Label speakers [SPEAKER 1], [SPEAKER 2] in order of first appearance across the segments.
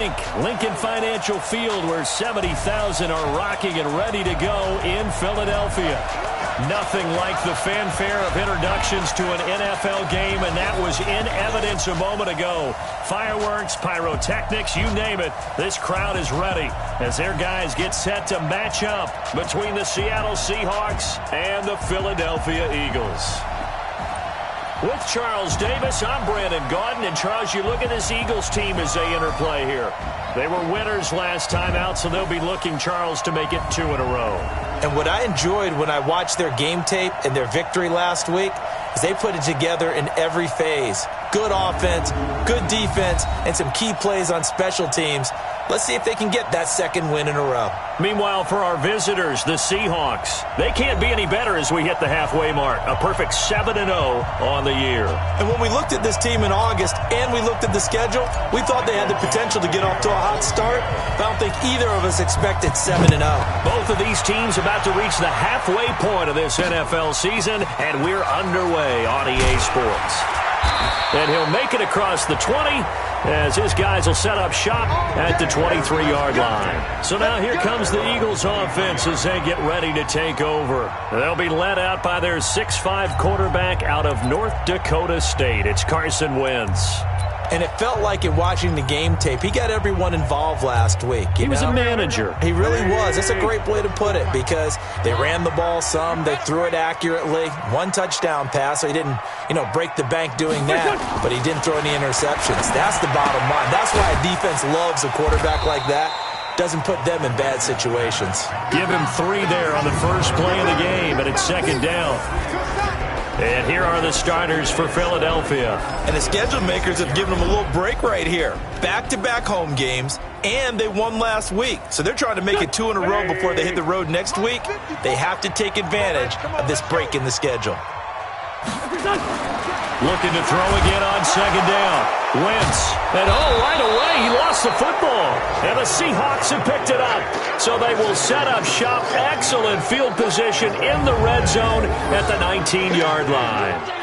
[SPEAKER 1] Lincoln Financial Field, where 70,000 are rocking and ready to go in Philadelphia. Nothing like the fanfare of introductions to an NFL game, and that was in evidence a moment ago. Fireworks, pyrotechnics, you name it. This crowd is ready as their guys get set to match up between the Seattle Seahawks and the Philadelphia Eagles. With Charles Davis, I'm Brandon Gaudin. And, Charles, you look at this Eagles team as they interplay here. They were winners last time out, so they'll be looking, Charles, to make it 2 in a row.
[SPEAKER 2] And what I enjoyed when I watched their game tape and their victory last week is they put it together in every phase. Good offense, good defense, and some key plays on special teams. Let's see if they can get that second win in a row.
[SPEAKER 1] Meanwhile, for our visitors, the Seahawks, they can't be any better as we hit the halfway mark. A perfect 7-0 on the year.
[SPEAKER 2] And when we looked at this team in August and we looked at the schedule, we thought they had the potential to get off to a hot start. But I don't think either of us expected 7-0.
[SPEAKER 1] Both of these teams about to reach the halfway point of this NFL season, and we're underway on EA Sports. And he'll make it across the 20 as his guys will set up shop at the 23-yard line. So now here comes the Eagles offense as they get ready to take over. They'll be led out by their 6'5 quarterback out of North Dakota State. It's Carson Wentz.
[SPEAKER 2] And it felt like in watching the game tape, he got everyone involved last week.
[SPEAKER 1] He was a manager.
[SPEAKER 2] He really was. That's a great way to put it because they ran the ball some. They threw it accurately. 1 touchdown pass, so he didn't, break the bank doing that, but he didn't throw any interceptions. That's the bottom line. That's why a defense loves a quarterback like that. Doesn't put them in bad situations.
[SPEAKER 1] Give him 3 there on the first play of the game, and it's second down. And here are the starters for Philadelphia.
[SPEAKER 2] And the schedule makers have given them a little break right here. Back-to-back home games, and they won last week. So they're trying to make it 2 in a row before they hit the road next week. They have to take advantage of this break in the schedule.
[SPEAKER 1] Looking to throw again on second down. Wentz. And right away, he lost the football. And the Seahawks have picked it up. So they will set up shop. Excellent field position in the red zone at the 19-yard line.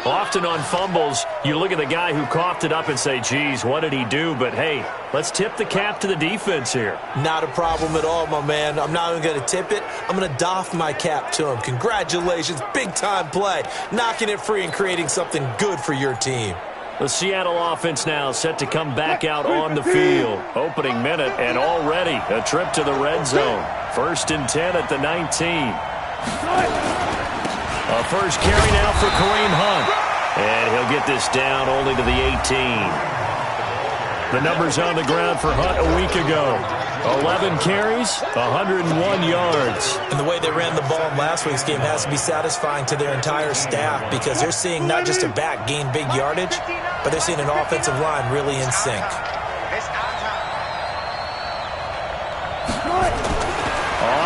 [SPEAKER 1] Often on fumbles, you look at the guy who coughed it up and say, geez, what did he do? But, hey, let's tip the cap to the defense here.
[SPEAKER 2] Not a problem at all, my man. I'm not even going to tip it. I'm going to doff my cap to him. Congratulations. Big-time play. Knocking it free and creating something good for your team.
[SPEAKER 1] The Seattle offense now set to come back out on the field. Opening minute and already a trip to the red zone. 1st and 10 at the 19. A first carry now for Kareem Hunt. And he'll get this down only to the 18. The numbers on the ground for Hunt a week ago. 11 carries, 101 yards.
[SPEAKER 2] And the way they ran the ball in last week's game has to be satisfying to their entire staff because they're seeing not just a back gain big yardage, but they're seeing an offensive line really in sync.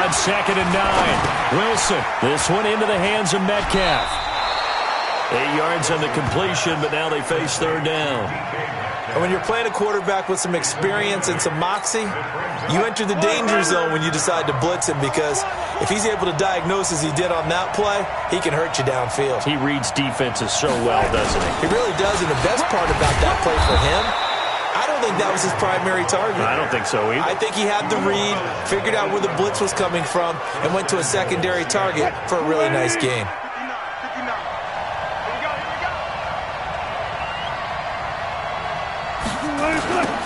[SPEAKER 1] On 2nd and 9, Wilson. This one into the hands of Metcalf. 8 yards on the completion, but now they face 3rd down.
[SPEAKER 2] And when you're playing a quarterback with some experience and some moxie, you enter the danger zone when you decide to blitz him because if he's able to diagnose as he did on that play, he can hurt you downfield.
[SPEAKER 1] He reads defenses so well, doesn't he?
[SPEAKER 2] He really does, and the best part about that play for him, I don't think that was his primary target.
[SPEAKER 1] I don't think so either.
[SPEAKER 2] I think he had the read, figured out where the blitz was coming from, and went to a secondary target for a really nice game.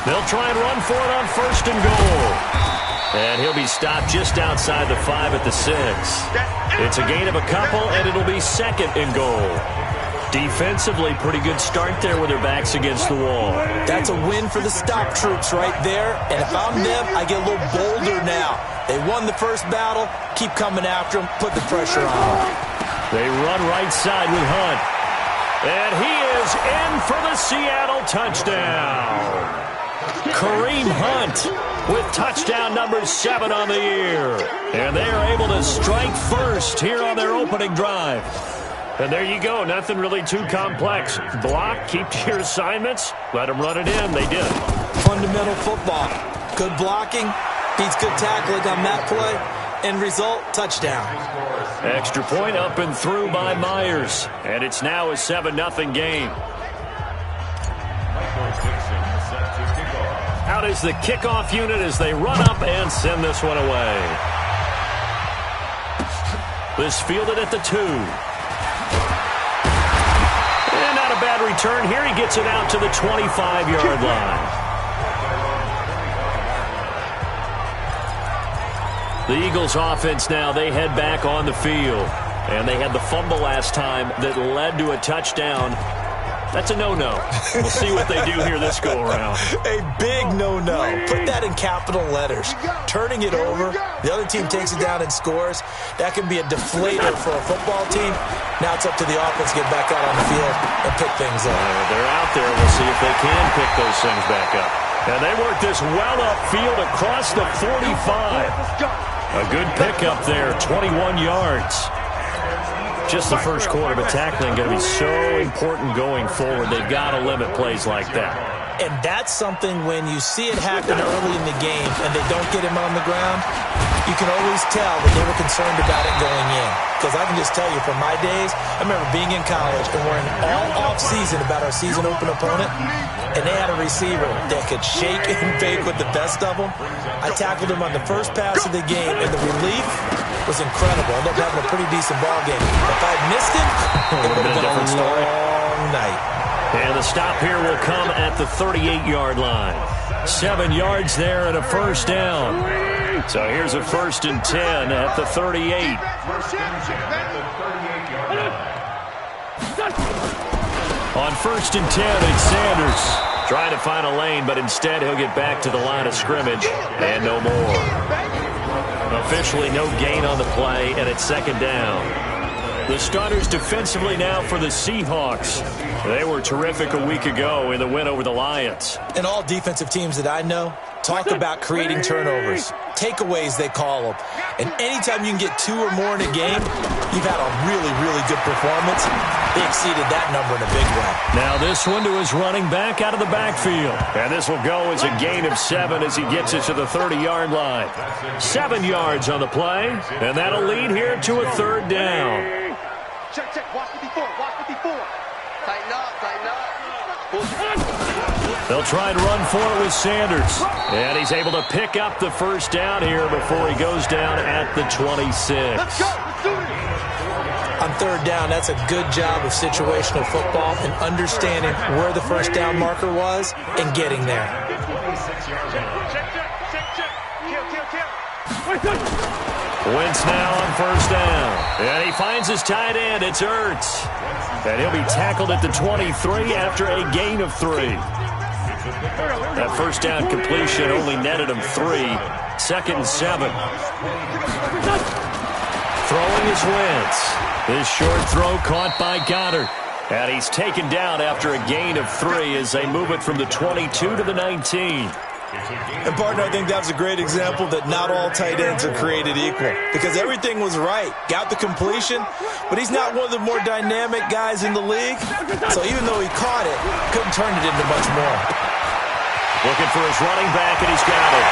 [SPEAKER 1] They'll try and run for it on 1st and goal. And he'll be stopped just outside the 5 at the 6. It's a gain of a couple, and it'll be 2nd and goal. Defensively, pretty good start there with their backs against the wall.
[SPEAKER 2] That's a win for the stop troops right there. And if I'm them, I get a little bolder now. They won the first battle. Keep coming after them. Put the pressure on them.
[SPEAKER 1] They run right side with Hunt. And he is in for the Seattle touchdown. Kareem Hunt with touchdown number 7 on the year. And they are able to strike first here on their opening drive. And there you go. Nothing really too complex. Block, keep to your assignments, let them run it in. They did.
[SPEAKER 2] Fundamental football. Good blocking, beats good tackling on that play. End result, touchdown.
[SPEAKER 1] Extra point up and through by Myers. And it's now a 7-0 game. Out out as the kickoff unit as they run up and send this one away. This fielded at the 2. And not a bad return here. He gets it out to the 25-yard line. The Eagles offense now, they head back on the field. And they had the fumble last time that led to a touchdown. That's a no-no. We'll see what they do here this go-around.
[SPEAKER 2] A big no-no. Put that in capital letters. Turning it over, the other team takes it down and scores. That can be a deflator for a football team. Now it's up to the offense to get back out on the field and pick things up.
[SPEAKER 1] They're out there. We'll see if they can pick those things back up. And they work this well upfield across the 45. A good pickup there, 21 yards. Just the first quarter, but tackling going to be so important going forward. They've got to limit plays like that.
[SPEAKER 2] And that's something when you see it happen early in the game and they don't get him on the ground, you can always tell that they were concerned about it going in. Because I can just tell you from my days, I remember being in college and worrying all off-season about our season open opponent, and they had a receiver that could shake and bake with the best of them. I tackled him on the first pass of the game, and the relief was incredible. I ended up having a pretty decent ball game. If I had missed him, it would have been a long night.
[SPEAKER 1] And the stop here will come at the 38-yard line. 7 yards there and a first down. So here's a 1st and 10 at the 38. On 1st and 10, it's Sanders trying to find a lane, but instead he'll get back to the line of scrimmage and no more. Officially no gain on the play, and it's 2nd down. The starters defensively now for the Seahawks. They were terrific a week ago in the win over the Lions.
[SPEAKER 2] And all defensive teams that I know talk about creating turnovers. Takeaways, they call them. And anytime you can get 2 or more in a game, you've had a really, really good performance. They exceeded that number in a big way.
[SPEAKER 1] Now this one to his running back out of the backfield. And this will go as a gain of 7 as he gets it to the 30-yard line. 7 yards on the play, and that'll lead here to a 3rd down.
[SPEAKER 3] Check, watch 54, watch 54. Tighten up.
[SPEAKER 1] They'll try and run for it with Sanders. And he's able to pick up the first down here before he goes down at the 26.
[SPEAKER 3] Let's go, let's do it.
[SPEAKER 2] On 3rd down, that's a good job of situational football and understanding where the first down marker was and getting there.
[SPEAKER 1] Wentz now on 1st down. And he finds his tight end. It's Ertz. And he'll be tackled at the 23 after a gain of 3. That first down completion only netted him 3. 2nd and 7. Throwing is Wentz. This short throw caught by Goddard. And he's taken down after a gain of 3 as they move it from the 22 to the 19.
[SPEAKER 2] And, partner, I think that was a great example that not all tight ends are created equal because everything was right. Got the completion, but he's not one of the more dynamic guys in the league. So even though he caught it, couldn't turn it into much more.
[SPEAKER 1] Looking for his running back, and he's got it.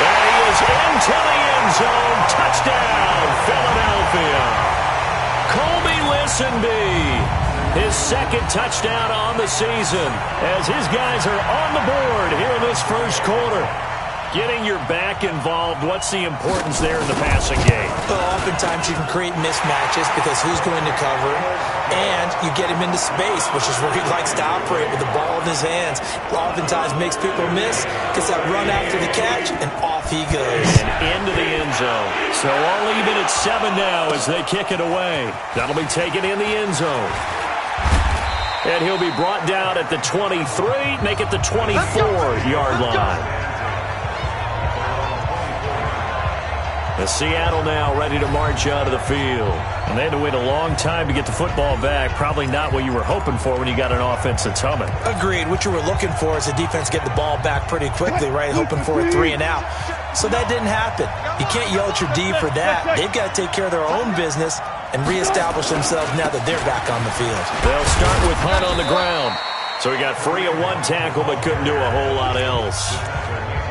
[SPEAKER 1] And he is into the end zone. Touchdown, Philadelphia. Colby Lisenby. His 2nd touchdown on the season as his guys are on the board here in this first quarter. Getting your back involved, what's the importance there in the passing game?
[SPEAKER 2] Well, oftentimes you can create mismatches because who's going to cover him, and you get him into space, which is where he likes to operate with the ball in his hands. Oftentimes makes people miss, gets that run after the catch, and off he goes.
[SPEAKER 1] And into the end zone. So all even at 7 now as they kick it away. That'll be taken in the end zone. And he'll be brought down at the 23, make it the 24-yard line. The Seattle now ready to march out of the field. And they had to wait a long time to get the football back. Probably not what you were hoping for when you got an offense that's humming.
[SPEAKER 2] Agreed. What you were looking for is the defense get the ball back pretty quickly, right? Hoping for a 3 and out. So that didn't happen. You can't yell at your D for that. They've got to take care of their own business and reestablish themselves now that they're back on the field.
[SPEAKER 1] They'll start with Hunt on the ground. So he got free of 1 tackle but couldn't do a whole lot else.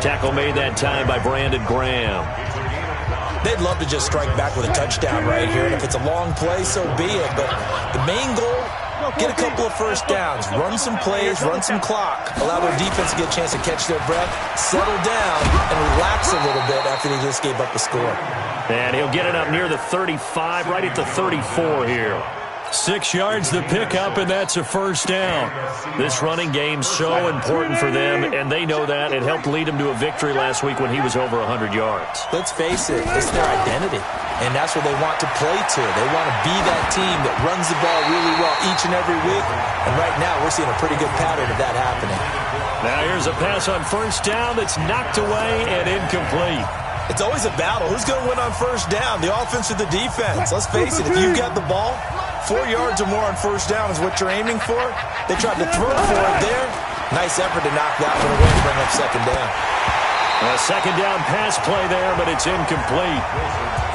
[SPEAKER 1] Tackle made that time by Brandon Graham.
[SPEAKER 2] They'd love to just strike back with a touchdown right here. And if it's a long play, so be it. But the main goal get a couple of first downs, run some plays, run some clock, allow their defense to get a chance to catch their breath, settle down, and relax a little bit after they just gave up a score.
[SPEAKER 1] And he'll get it up near the 35, right at the 34 here. 6 yards the pickup, and that's a first down. This running game's so important for them, and they know that. It helped lead them to a victory last week when he was over 100 yards.
[SPEAKER 2] Let's face it, it's their identity, and that's what they want to play to. They want to be that team that runs the ball really well each and every week, and right now we're seeing a pretty good pattern of that happening.
[SPEAKER 1] Now here's a pass on first down that's knocked away and incomplete.
[SPEAKER 2] It's always a battle. Who's going to win on first down, the offense or the defense? Let's face it, if you've got the ball, 4 yards or more on first down is what you're aiming for. They tried to throw for it there. Nice effort to knock that one away and bring up second down.
[SPEAKER 1] A second down pass play there, but it's incomplete.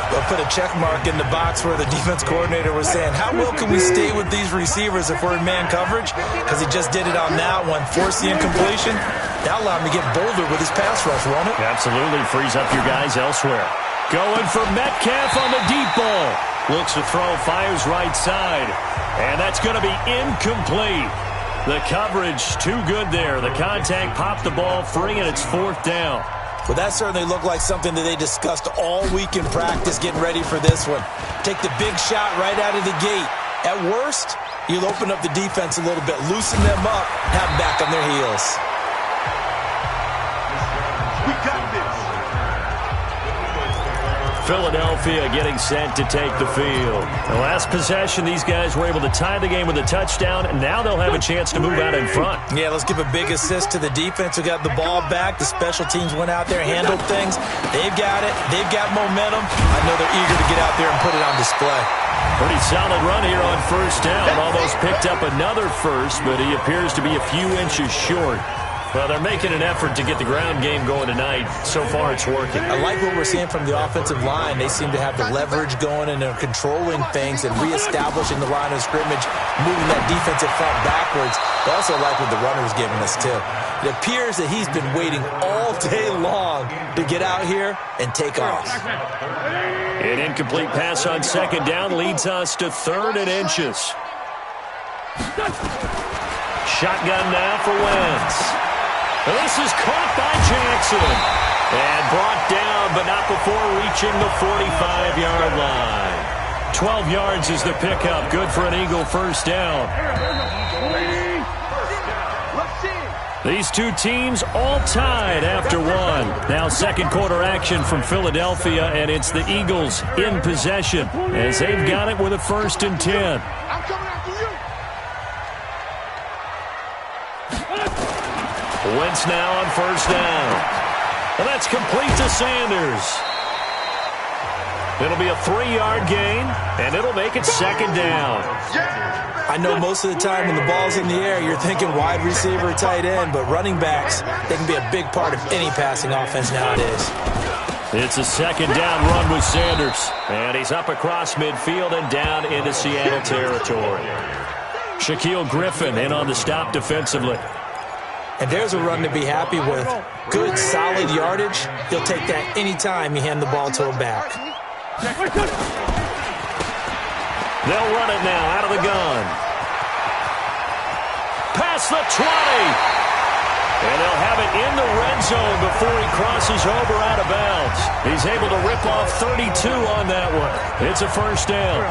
[SPEAKER 2] They'll put a check mark in the box where the defense coordinator was saying, how well can we stay with these receivers if we're in man coverage? Because he just did it on that one, forced the incompletion. That'll allow him to get bolder with his pass rush, won't it?
[SPEAKER 1] Absolutely, frees up your guys elsewhere. Going for Metcalf on the deep ball. Looks to throw, fires right side. And that's going to be incomplete. The coverage too good there. The contact popped the ball free, and it's fourth down.
[SPEAKER 2] Well, that certainly looked like something that they discussed all week in practice getting ready for this one. Take the big shot right out of the gate. At worst, you'll open up the defense a little bit, loosen them up, have them back on their heels.
[SPEAKER 3] We got this.
[SPEAKER 1] Philadelphia getting set to take the field. The last possession, these guys were able to tie the game with a touchdown, and now they'll have a chance to move out in front.
[SPEAKER 2] Yeah, let's give a big assist to the defense who got the ball back. The special teams went out there, handled things. They've got it. They've got momentum. I know they're eager to get out there and put it on display.
[SPEAKER 1] Pretty solid run here on first down. Almost picked up another first, but he appears to be a few inches short. Well, they're making an effort to get the ground game going tonight. So far, it's working.
[SPEAKER 2] I like what we're seeing from the offensive line. They seem to have the leverage going, and they're controlling things and reestablishing the line of scrimmage, moving that defensive front backwards. I also like what the runner's giving us, too. It appears that he's been waiting all day long to get out here and take off.
[SPEAKER 1] An incomplete pass on second down leads us to 3rd and inches. Shotgun now for Wentz. This is caught by Jackson and brought down, but not before reaching the 45-yard line. 12 yards is the pickup. Good for an Eagle first down. These two teams all tied after one. Now second quarter action from Philadelphia, and it's the Eagles in possession as they've got it with a 1st and 10.
[SPEAKER 3] I'm coming after you.
[SPEAKER 1] Wentz now on first down. And that's complete to Sanders. It'll be a 3-yard gain, and it'll make it second down.
[SPEAKER 2] I know most of the time when the ball's in the air, you're thinking wide receiver, tight end, but running backs, they can be a big part of any passing offense nowadays.
[SPEAKER 1] It's a second down run with Sanders. And he's up across midfield and down into Seattle territory. Shaquille Griffin in on the stop defensively.
[SPEAKER 2] And there's a run to be happy with. Good, solid yardage. He'll take that anytime you hand the ball to a back.
[SPEAKER 1] They'll run it now out of the gun. Past the 20. And they'll have it in the red zone before he crosses over out of bounds. He's able to rip off 32 on that one. It's a first down.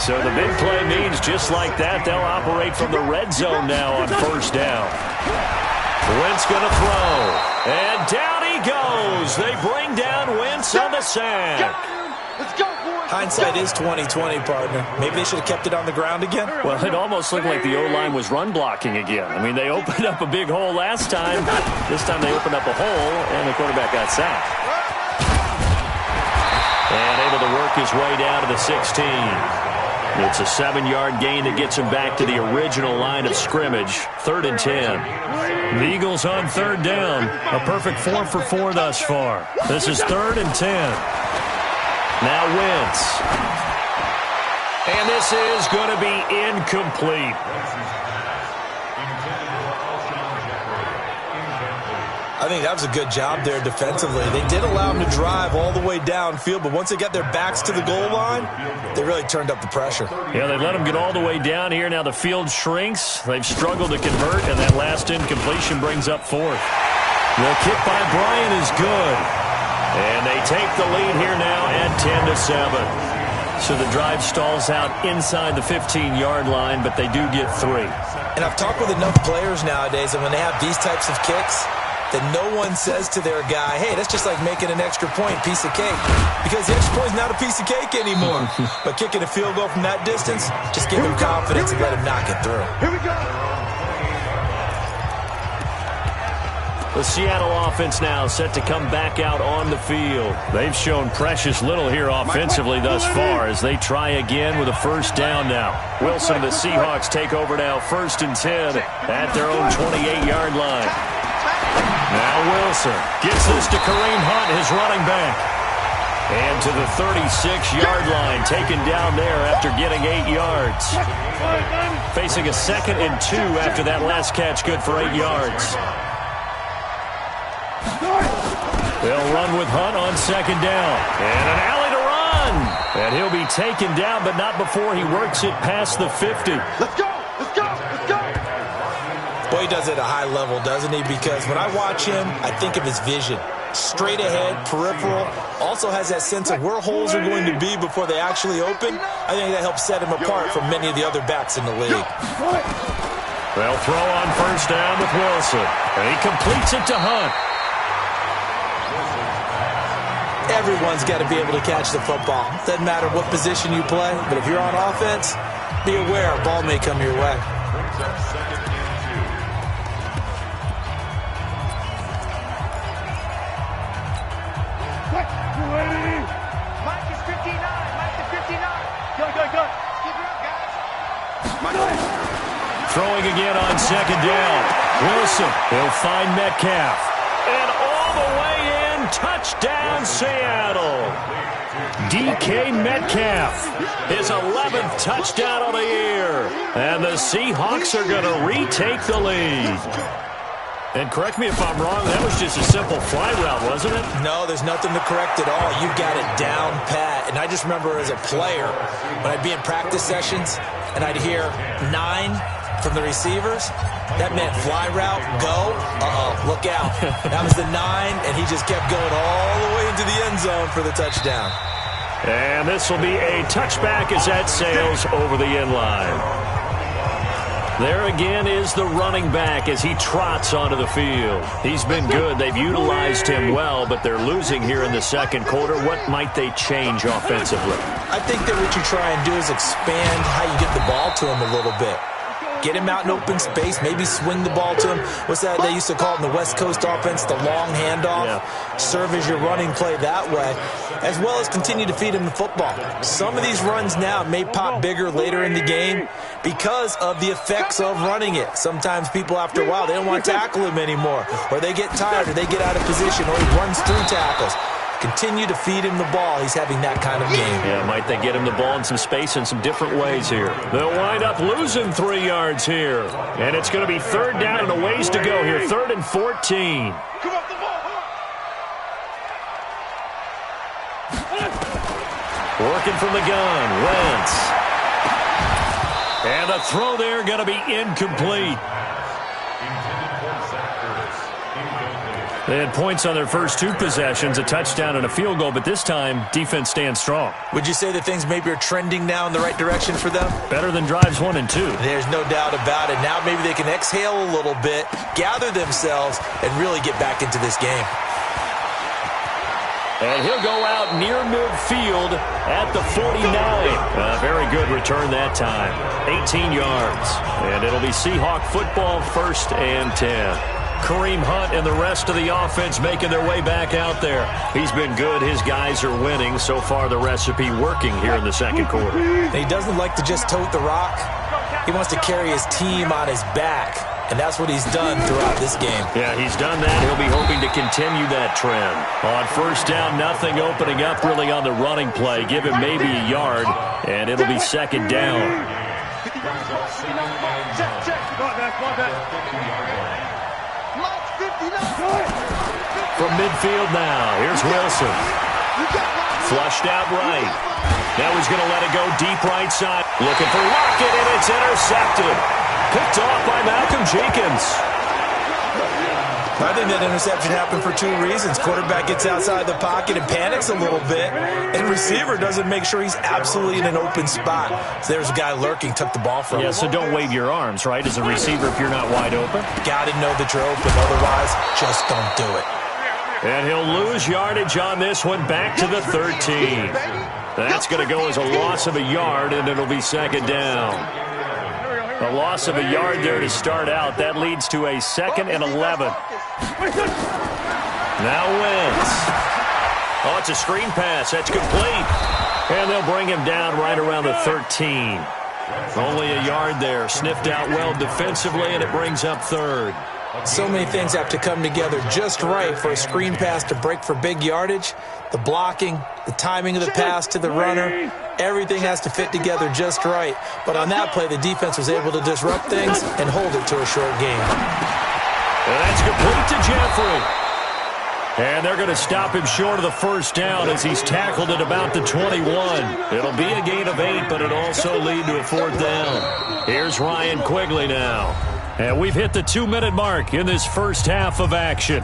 [SPEAKER 1] So the big play means just like that, they'll operate from the red zone now on first down. Wentz going to throw. And down he goes. They bring down Wentz on the sack.
[SPEAKER 3] Let's go, boys.
[SPEAKER 2] Hindsight is 20/20, partner. Maybe they should have kept it on the ground again.
[SPEAKER 1] Well, it almost looked like the O-line was run blocking again. I mean, they opened up a big hole last time. This time they opened up a hole, and the quarterback got sacked. And able to work his way down to the 16. It's a 7-yard gain that gets him back to the original line of scrimmage. 3rd and 10. The Eagles on third down. A perfect 4 for 4 thus far. This is 3rd and 10. Now Wentz. And this is going to be incomplete.
[SPEAKER 2] I think that was a good job there defensively. They did allow them to drive all the way downfield, but once they got their backs to the goal line, they really turned up the pressure.
[SPEAKER 1] Yeah, they let them get all the way down here. Now the field shrinks. They've struggled to convert, and that last incompletion brings up fourth. The kick by Bryant is good. And they take the lead here now at 10-7. So the drive stalls out inside the 15-yard line, but they do get 3.
[SPEAKER 2] And I've talked with enough players nowadays, and when they have these types of kicks, that no one says to their guy, hey, that's just like making an extra point, piece of cake. Because the extra point is not a piece of cake anymore. But kicking a field goal from that distance, just give him confidence and let him knock it through.
[SPEAKER 3] Here we go.
[SPEAKER 1] The Seattle offense now set to come back out on the field. They've shown precious little here offensively thus far as they try again with a first down now. Wilson, the Seahawks take over now, 1st and 10 at their own 28-yard line. Now Wilson gets this to Kareem Hunt, his running back. And to the 36-yard line, taken down there after getting 8 yards. Facing a 2nd and 2 after that last catch, good for 8 yards. They'll run with Hunt on 2nd down. And an alley to run. And he'll be taken down, but not before he works it past the 50.
[SPEAKER 3] Let's go. Let's go. Let's go.
[SPEAKER 2] Boy, he does it at a high level, doesn't he? Because when I watch him, I think of his vision. Straight ahead, peripheral. Also has that sense of where holes are going to be before they actually open. I think that helps set him apart from many of the other backs in the league.
[SPEAKER 1] They'll throw on 1st down with Wilson. And he completes it to Hunt.
[SPEAKER 2] Everyone's got to be able to catch the football. Doesn't matter what position you play, but if you're on offense, be aware a ball may come your way.
[SPEAKER 3] Mike is 59. Mike is 59. Go. Keep it up, guys.
[SPEAKER 1] Throwing again on 2nd down. Wilson, he'll find Metcalf. And all the way in, touchdown Seattle. DK Metcalf, his 11th touchdown of the year. And the Seahawks are going to retake the lead. And correct me if I'm wrong, that was just a simple fly route, wasn't it?
[SPEAKER 2] No, there's nothing to correct at all. You've got it down pat. And I just remember as a player, when I'd be in practice sessions and I'd hear 9 from the receivers, that meant fly route, go, look out. That was the 9, and he just kept going all the way into the end zone for the touchdown.
[SPEAKER 1] And this will be a touchback as that sails over the end line. There again is the running back as he trots onto the field. He's been good. They've utilized him well, but they're losing here in the 2nd quarter. What might they change offensively?
[SPEAKER 2] I think that what you try and do is expand how you get the ball to him a little bit. Get him out in open space, maybe swing the ball to him. What's that they used to call it in the West Coast offense, the long handoff? Yeah. Serve as your running play that way, as well as continue to feed him the football. Some of these runs now may pop bigger later in the game because of the effects of running it. Sometimes people, after a while, they don't want to tackle him anymore, or they get tired, or they get out of position, or he runs through tackles. Continue to feed him the ball. He's having that kind of game.
[SPEAKER 1] Yeah, might they get him the ball in some space in some different ways here. They'll wind up losing 3 yards here. And it's going to be 3rd down and a ways to go here. 3rd and 14.
[SPEAKER 3] Come off the ball.
[SPEAKER 1] Working from the gun. Wentz. And a throw there going to be incomplete. They had points on their first 2 possessions, a touchdown and a field goal, but this time, defense stands strong.
[SPEAKER 2] Would you say that things maybe are trending now in the right direction for them?
[SPEAKER 1] Better than drives 1 and 2.
[SPEAKER 2] There's no doubt about it. Now maybe they can exhale a little bit, gather themselves, and really get back into this game.
[SPEAKER 1] And he'll go out near midfield at the 49. Very good return that time. 18 yards. And it'll be Seahawk football, 1st and 10. Kareem Hunt and the rest of the offense making their way back out there. He's been good. His guys are winning. So far, the recipe working here in the 2nd quarter.
[SPEAKER 2] He doesn't like to just tote the rock. He wants to carry his team on his back, and that's what he's done throughout this game.
[SPEAKER 1] Yeah, he's done that. He'll be hoping to continue that trend. On 1st down, nothing opening up really on the running play. Give him maybe a yard, and it'll be 2nd down. from midfield now. Here's Wilson. Flushed out right. Now he's going to let it go deep right side. Looking for Lockett, and it's intercepted. Picked off by Malcolm Jenkins.
[SPEAKER 2] I think that interception happened for two reasons. Quarterback gets outside the pocket and panics a little bit, and receiver doesn't make sure he's absolutely in an open spot. So there's a guy lurking, took the ball from him.
[SPEAKER 1] Yeah, so don't wave your arms, right, as a receiver if you're not wide open.
[SPEAKER 2] Got to know that you're open. Otherwise, just don't do it.
[SPEAKER 1] And he'll lose yardage on this one, back to the 13. That's going to go as a loss of a yard, and it'll be second down. A loss of a yard there to start out. That leads to a 2nd and 11. Now Wentz. Oh, it's a screen pass. That's complete. And they'll bring him down right around the 13. Only a yard there. Sniffed out well defensively, and it brings up 3rd.
[SPEAKER 2] So many things have to come together just right for a screen pass to break for big yardage. The blocking, the timing of the pass to the runner, everything has to fit together just right. But on that play, the defense was able to disrupt things and hold it to a short game.
[SPEAKER 1] And that's complete to Jeffrey. And they're going to stop him short of the first down as he's tackled at about the 21. It'll be a gain of 8, but it'll also lead to a 4th down. Here's Ryan Quigley now. And we've hit the 2-minute mark in this first half of action.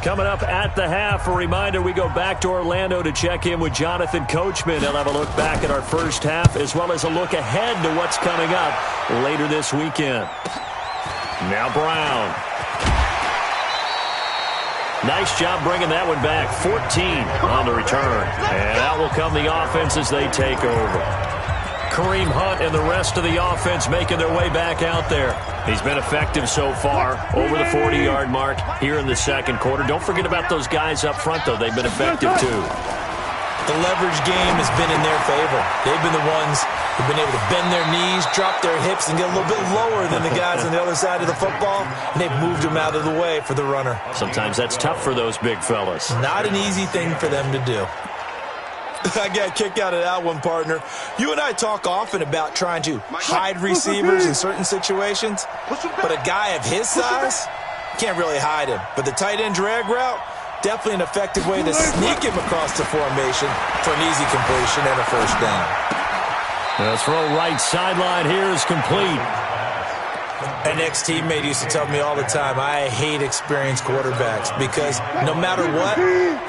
[SPEAKER 1] Coming up at the half, a reminder, we go back to Orlando to check in with Jonathan Coachman. He'll have a look back at our first half as well as a look ahead to what's coming up later this weekend. Now Brown. Nice job bringing that one back. 14 on the return. And out will come the offense as they take over. Kareem Hunt and the rest of the offense making their way back out there. He's been effective so far, over the 40-yard mark here in the second quarter. Don't forget about those guys up front, though. They've been effective, too.
[SPEAKER 2] The leverage game has been in their favor. They've been the ones who've been able to bend their knees, drop their hips, and get a little bit lower than the guys on the other side of the football, and they've moved them out of the way for the runner.
[SPEAKER 1] Sometimes that's tough for those big fellas.
[SPEAKER 2] Not an easy thing for them to do. I got a kick out of that one, partner. You and I talk often about trying to hide receivers in certain situations, but a guy of his size can't really hide him. But the tight end drag route, definitely an effective way to sneak him across the formation for an easy completion and a first down.
[SPEAKER 1] The throw right sideline here is complete.
[SPEAKER 2] An ex-teammate used to tell me all the time, I hate experienced quarterbacks because no matter what,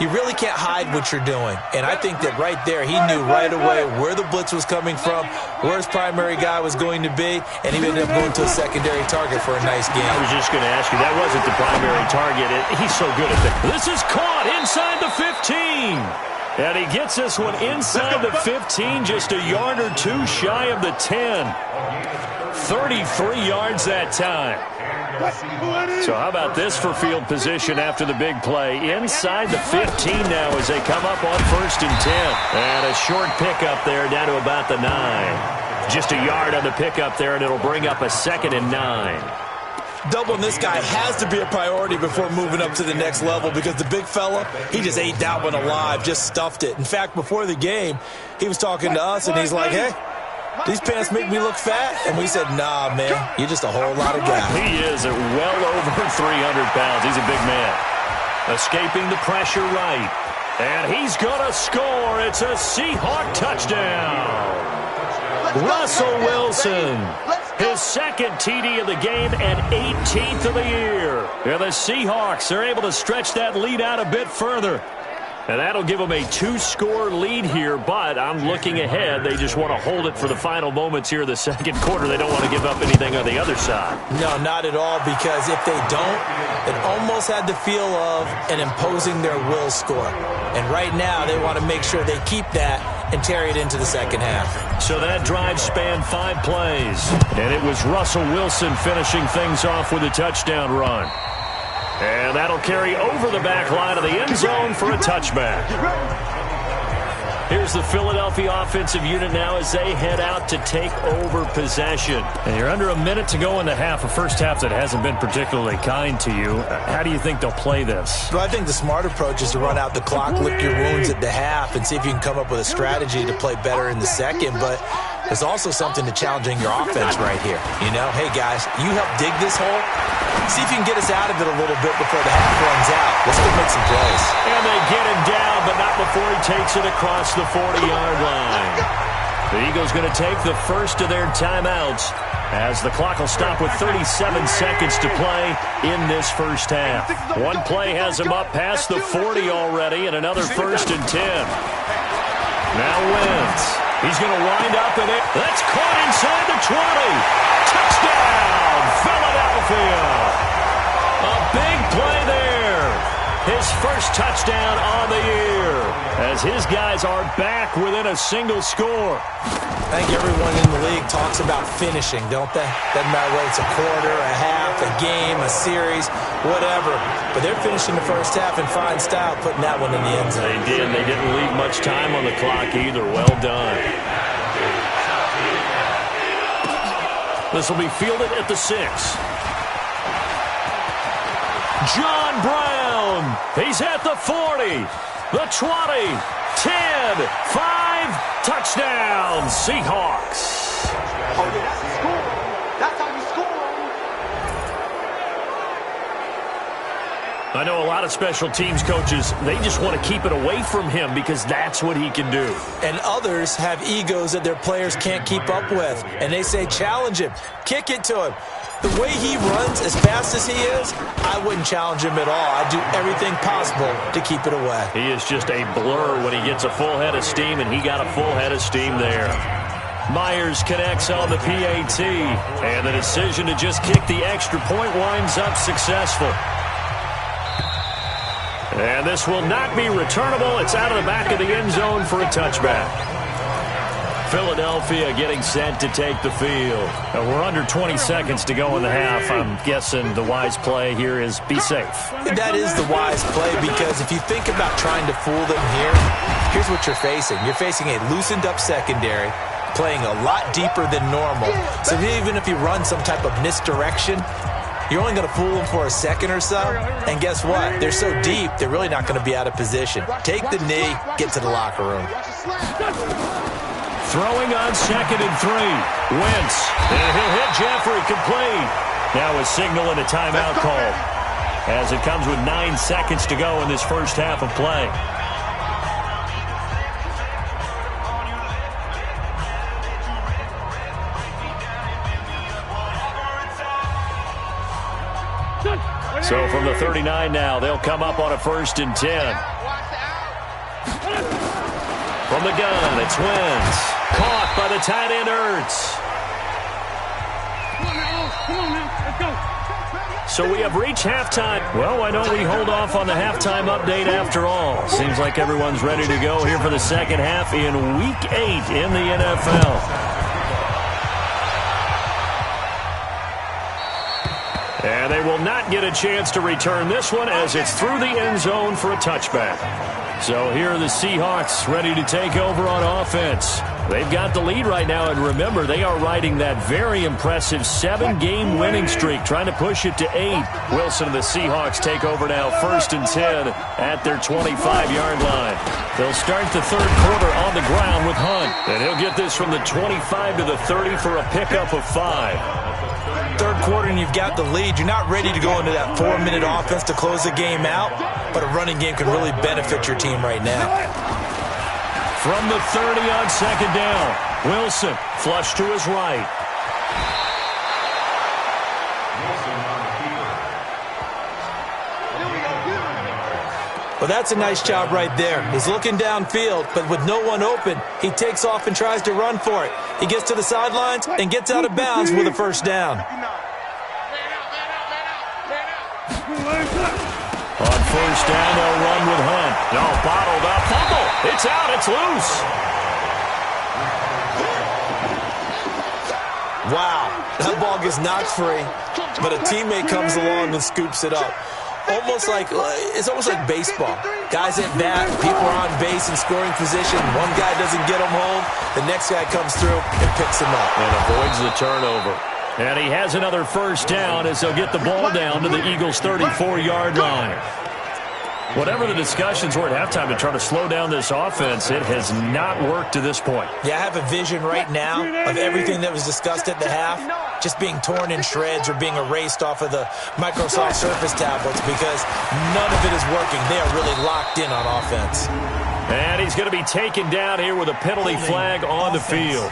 [SPEAKER 2] you really can't hide what you're doing. And I think that right there, he knew right away where the blitz was coming from, where his primary guy was going to be, and he ended up going to a secondary target for a nice game.
[SPEAKER 1] I was just going to ask you, that wasn't the primary target. He's so good at that. This is caught inside the 15. And he gets this one inside the 15, just a yard or two shy of the 10. 33 yards that time. So how about this for field position after the big play? Inside the 15 now as they come up on 1st and 10. And a short pickup there down to about the 9. Just a yard on the pickup there, and it'll bring up a 2nd and 9.
[SPEAKER 2] Doubling this guy has to be a priority before moving up to the next level because the big fella, he just ate that one alive, just stuffed it. In fact, before the game, he was talking to us, and he's like, hey, these pants make me look fat? And we said, nah, man, you're just a whole lot of guy.
[SPEAKER 1] He is at well over 300 pounds. He's a big man. Escaping the pressure right. And he's going to score. It's a Seahawk touchdown. Russell Wilson, his 2nd TD of the game and 18th of the year. And the Seahawks are able to stretch that lead out a bit further. And that'll give them a 2-score lead here, but I'm looking ahead. They just want to hold it for the final moments here of the second quarter. They don't want to give up anything on the other side.
[SPEAKER 2] No, not at all, because if they don't, it almost had the feel of an imposing their will score. And right now, they want to make sure they keep that and carry it into the second half.
[SPEAKER 1] So that drive spanned 5 plays, and it was Russell Wilson finishing things off with a touchdown run. And that'll carry over the back line of the end zone for a touchback. Here's the Philadelphia offensive unit now as they head out to take over possession. And you're under a minute to go in the half, a first half that hasn't been particularly kind to you. How do you think they'll play this?
[SPEAKER 2] Well, I think the smart approach is to run out the clock, lick your wounds at the half, and see if you can come up with a strategy to play better in the second. But There's also something to challenging your offense right here. You know, hey, guys, you help dig this hole. See if you can get us out of it a little bit before the half runs out. Let's go make some plays.
[SPEAKER 1] And they get him down, but not before he takes it across the 40-yard line. The Eagles going to take the first of their timeouts as the clock will stop with 37 seconds to play in this first half. One play has him up past the 40 already, and another 1st and 10. Now Wentz. He's going to wind up in it. That's caught inside the 20. Touchdown, Philadelphia. A big play there. His first touchdown on the year as his guys are back within a single score.
[SPEAKER 2] I think everyone in the league talks about finishing, don't they? Doesn't matter whether it's a quarter, a half, a game, a series, whatever. But they're finishing the first half in fine style, putting that one in the end zone.
[SPEAKER 1] They did. They didn't leave much time on the clock either. Well done. This will be fielded at the 6. John Brown. He's at the 40, the 20, 10, 5, touchdown, Seahawks.
[SPEAKER 3] Oh, yeah, that's a score. That's how you score.
[SPEAKER 1] I know a lot of special teams coaches, they just want to keep it away from him because that's what he can do.
[SPEAKER 2] And others have egos that their players can't keep up with. And they say, challenge him, kick it to him. The way he runs as fast as he is, I wouldn't challenge him at all. I'd do everything possible to keep it away.
[SPEAKER 1] He is just a blur when he gets a full head of steam, and he got a full head of steam there. Myers connects on the PAT, and the decision to just kick the extra point winds up successful. And this will not be returnable. It's out of the back of the end zone for a touchback. Philadelphia getting set to take the field. We're under 20 seconds to go in the half. I'm guessing the wise play here is be safe.
[SPEAKER 2] That is the wise play because if you think about trying to fool them here, here's what you're facing. You're facing a loosened up secondary, playing a lot deeper than normal. So even if you run some type of misdirection, you're only going to fool them for a second or so. And guess what? They're so deep, they're really not going to be out of position. Take the knee, get to the locker room.
[SPEAKER 1] Throwing on 2nd and 3. Wentz. And he'll hit Jeffrey complete. Now a signal and a timeout call as it comes with 9 seconds to go in this first half of play. So from the 39 now, they'll come up on a 1st and 10. From the gun, it's Wentz. Caught by the tight end, Ertz. So we have reached halftime. Well, why don't we hold off on the halftime update after all? Seems like everyone's ready to go here for the second half in Week 8 in the NFL. And they will not get a chance to return this one as it's through the end zone for a touchback. So here are the Seahawks ready to take over on offense. They've got the lead right now, and remember, they are riding that very impressive 7-game winning streak, trying to push it to 8. Wilson and the Seahawks take over now, 1st and 10 at their 25-yard line. They'll start the third quarter on the ground with Hunt, and he'll get this from the 25 to the 30 for a pickup of 5.
[SPEAKER 2] Third quarter and you've got the lead. You're not ready to go into that 4-minute offense to close the game out, but a running game can really benefit your team right now.
[SPEAKER 1] From the 30 on 2nd down, Wilson flush to his right.
[SPEAKER 2] Well, that's a nice job right there. He's looking downfield, but with no one open, he takes off and tries to run for it. He gets to the sidelines and gets out of bounds with a first down.
[SPEAKER 1] On 1st down, they'll run with Hunt. No, bottled up. Fumble. It's out. It's loose.
[SPEAKER 2] Wow. That ball gets knocked free, but a teammate comes along and scoops it up. It's almost like baseball. Guys at bat, people are on base in scoring position. One guy doesn't get him home. The next guy comes through and picks him up.
[SPEAKER 1] And avoids the turnover. And he has another first down as they'll get the ball down to the Eagles' 34-yard line. Whatever the discussions were at halftime to try to slow down this offense, it has not worked to this point.
[SPEAKER 2] Yeah, I have a vision right now of everything that was discussed at the half just being torn in shreds or being erased off of the Microsoft Surface tablets because none of it is working. They are really locked in on offense.
[SPEAKER 1] And he's going to be taken down here with a penalty flag on the field.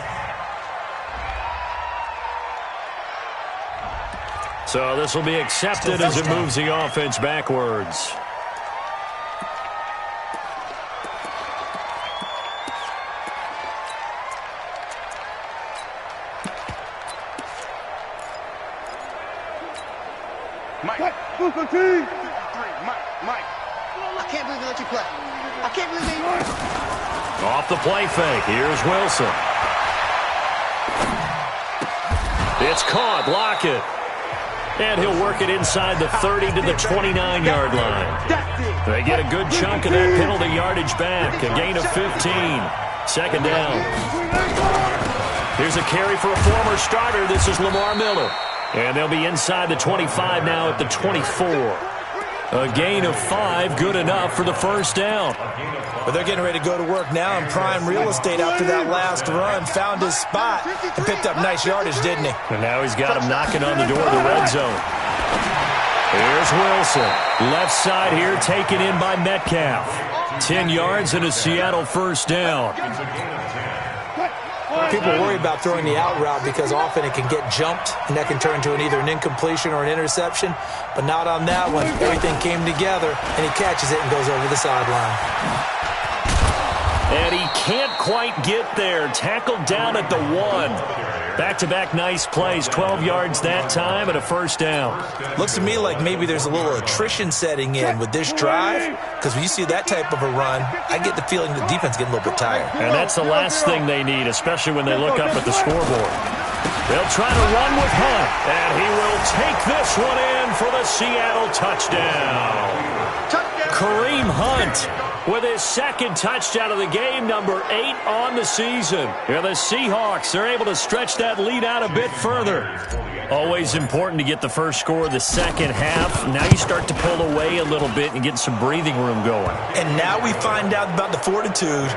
[SPEAKER 1] So this will be accepted as it moves the offense backwards.
[SPEAKER 3] Mike. Mike. I can't believe they let you play. I can't believe they...
[SPEAKER 1] Off the play fake. Here's Wilson. It's caught. Lockett. And he'll work it inside the 30 to the 29-yard line. They get a good chunk of that penalty yardage back. A gain of 15. Second down. Here's a carry for a former starter. This is Lamar Miller. And they'll be inside the 25 now at the 24. A gain of 5, good enough for the first down.
[SPEAKER 2] But they're getting ready to go to work now in prime real estate after that last run. Found his spot and picked up nice yardage, didn't he?
[SPEAKER 1] And now he's got him knocking on the door of the red zone. Here's Wilson. Left side here taken in by Metcalf. 10 yards and a Seattle first down.
[SPEAKER 2] People worry about throwing the out route because often it can get jumped, and that can turn into either an incompletion or an interception. But not on that one. Everything came together, and he catches it and goes over the sideline.
[SPEAKER 1] And he can't quite get there. Tackled down at the 1. Back-to-back nice plays. 12 yards that time and a first down.
[SPEAKER 2] Looks to me like maybe there's a little attrition setting in with this drive, because when you see that type of a run, I get the feeling the defense getting a little bit tired.
[SPEAKER 1] And that's the last thing they need, especially when they look up at the scoreboard. They'll try to run with Hunt, and he will take this one in for the Seattle touchdown. Kareem Hunt with his second touchdown of the game, number 8 on the season. Here the Seahawks are able to stretch that lead out a bit further. Always important to get the first score of the second half. Now you start to pull away a little bit and get some breathing room going.
[SPEAKER 2] And now we find out about the fortitude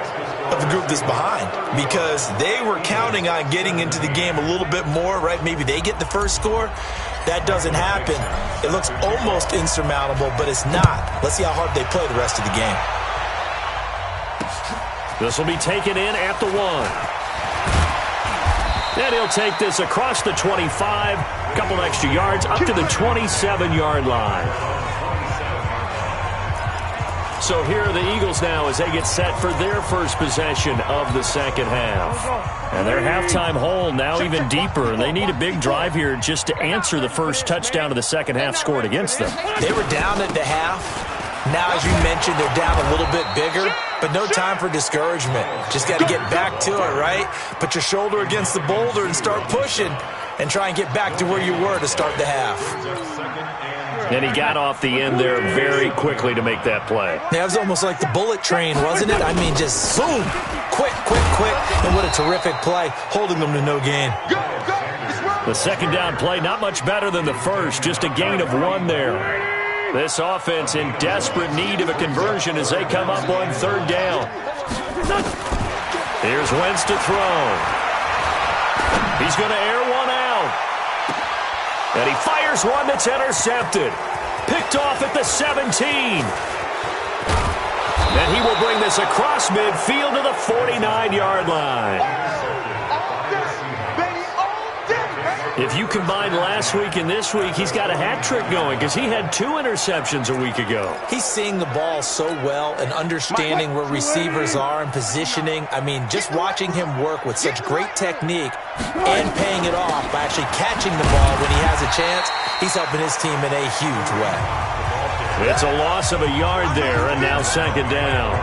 [SPEAKER 2] of the group that's behind, because they were counting on getting into the game a little bit more, right? Maybe they get the first score. That doesn't happen. It looks almost insurmountable, but it's not. Let's see how hard they play the rest of the game.
[SPEAKER 1] This will be taken in at the 1. And he'll take this across the 25, a couple extra yards, up to the 27-yard line. So here are the Eagles now as they get set for their first possession of the second half. And their halftime hole now even deeper. And they need a big drive here just to answer the first touchdown of the second half scored against them.
[SPEAKER 2] They were down at the half. Now, as you mentioned, they're down a little bit bigger, but no time for discouragement. Just got to get back to it, right? Put your shoulder against the boulder and start pushing and try and get back to where you were to start the half.
[SPEAKER 1] And he got off the end there very quickly to make that play.
[SPEAKER 2] Yeah, it was almost like the bullet train, wasn't it? I mean, just boom, quick, quick, quick. And what a terrific play, holding them to no gain.
[SPEAKER 1] The second down play, not much better than the first, just a gain of 1 there. This offense in desperate need of a conversion as they come up on third down. Here's Wentz to throw. He's going to air one out. And he fires one that's intercepted. Picked off at the 17. And he will bring this across midfield to the 49-yard line. If you combine last week and this week, he's got a hat trick going because he had 2 interceptions a week ago.
[SPEAKER 2] He's seeing the ball so well and understanding where receivers are and positioning. I mean, just watching him work with such great technique and paying it off by actually catching the ball when he has a chance, he's helping his team in a huge way.
[SPEAKER 1] It's a loss of a yard there, and now second down.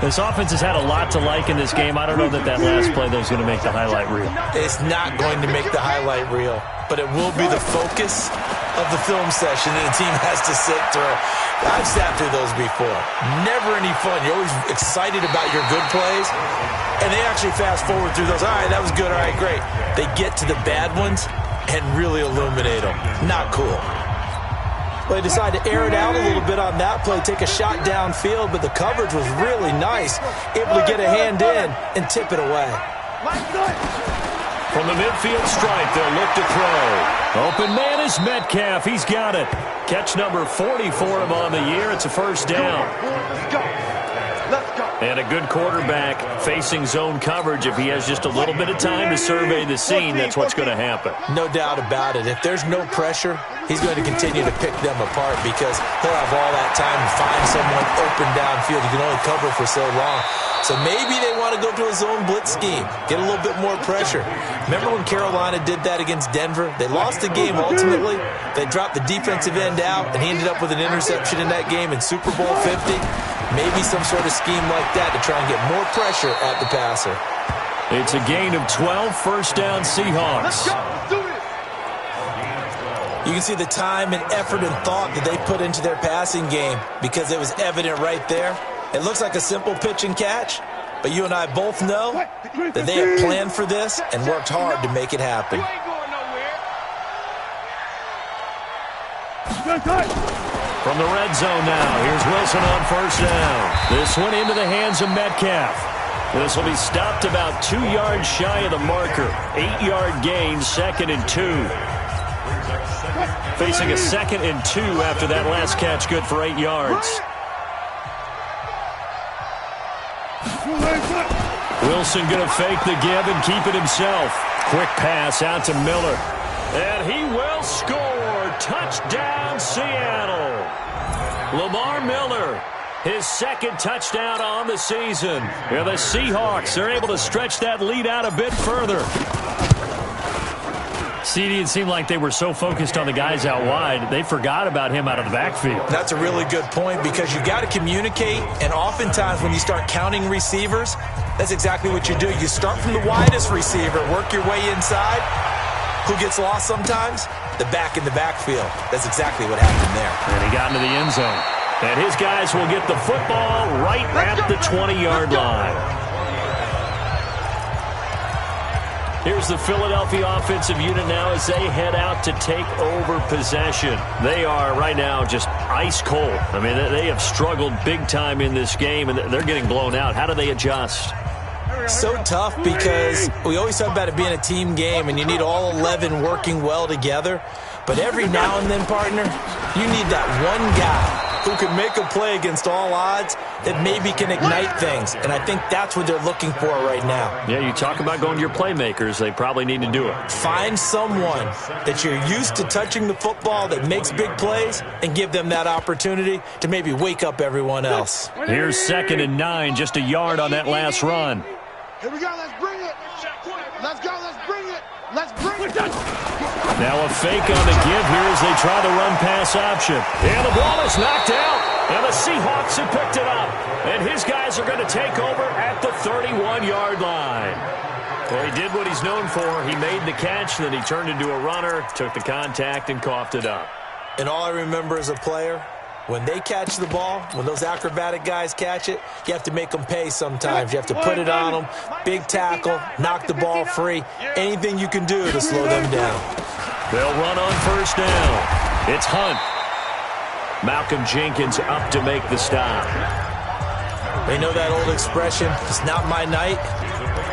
[SPEAKER 1] This offense has had a lot to like in this game. I don't know that last play that was going to make the highlight reel.
[SPEAKER 2] It's not going to make the highlight reel, but it will be the focus of the film session that the team has to sit through. I've sat through those before. Never any fun. You're always excited about your good plays, and they actually fast forward through those. All right, that was good. All right, great. They get to the bad ones and really illuminate them. Not cool. Well, he decided to air it out a little bit on that play, take a shot downfield, but the coverage was really nice. Able to get a hand in and tip it away.
[SPEAKER 1] From the midfield stripe, they'll look to throw. Open man is Metcalf. He's got it. Catch number 40 for him on the year. It's a first down.
[SPEAKER 3] Let's go. Let's go.
[SPEAKER 1] And a good quarterback facing zone coverage. If he has just a little bit of time to survey the scene, that's what's going to happen.
[SPEAKER 2] No doubt about it. If there's no pressure, he's going to continue to pick them apart because he'll have all that time to find someone open downfield. You can only cover for so long. So maybe they want to go to a zone blitz scheme, get a little bit more pressure. Remember when Carolina did that against Denver? They lost the game ultimately. They dropped the defensive end out, and he ended up with an interception in that game in Super Bowl 50. Maybe some sort of scheme like that to try and get more pressure at the passer.
[SPEAKER 1] It's a gain of 12, first down Seahawks.
[SPEAKER 3] Let's go. Let's do this.
[SPEAKER 2] You can see the time and effort and thought that they put into their passing game because it was evident right there. It looks like a simple pitch and catch, but you and I both know that they have planned for this and worked hard to make it happen.
[SPEAKER 3] You ain't going nowhere.
[SPEAKER 1] From the red zone now, here's Wilson on first down. This one into the hands of Metcalf. This will be stopped about 2 yards shy of the marker. 8-yard gain, 2nd and 2. Facing a 2nd and 2 after that last catch, good for 8 yards. Wilson going to fake the give and keep it himself. Quick pass out to Miller. And he will score. Touchdown, Seattle. Lamar Miller, his 2nd touchdown on the season. And the Seahawks are able to stretch that lead out a bit further. CD, it seemed like they were so focused on the guys out wide, they forgot about him out of the backfield.
[SPEAKER 2] That's a really good point because you got to communicate, and oftentimes when you start counting receivers, that's exactly what you do. You start from the widest receiver, work your way inside. Who gets lost sometimes? The back in the backfield. That's exactly what happened there.
[SPEAKER 1] And he got into the end zone. And his guys will get the football right at the 20-yard line. Here's the Philadelphia offensive unit now as they head out to take over possession. They are right now just ice cold. I mean, they have struggled big time in this game, and they're getting blown out. How do they adjust?
[SPEAKER 2] So tough because we always talk about it being a team game, and you need all 11 working well together. But every now and then, partner, you need that one guy who can make a play against all odds that maybe can ignite things. And I think that's what they're looking for right now.
[SPEAKER 1] Yeah, you talk about going to your playmakers. They probably need to do it.
[SPEAKER 2] Find someone that you're used to touching the football that makes big plays and give them that opportunity to maybe wake up everyone else.
[SPEAKER 1] Here's 2nd and 9, just a yard on that last run.
[SPEAKER 3] Here we go. Let's bring it. Let's go. Let's bring it. Let's bring it.
[SPEAKER 1] Now a fake on the give here as they try the run-pass option. And the ball is knocked out. And the Seahawks have picked it up. And his guys are going to take over at the 31-yard line. Well, he did what he's known for. He made the catch, then he turned into a runner, took the contact, and coughed it up.
[SPEAKER 2] And all I remember as a player, when they catch the ball, when those acrobatic guys catch it, you have to make them pay sometimes. You have to put it on them, big tackle, knock the ball free, anything you can do to slow them down.
[SPEAKER 1] They'll run on first down. It's Hunt. Malcolm Jenkins up to make the stop.
[SPEAKER 2] They know that old expression, it's not my night.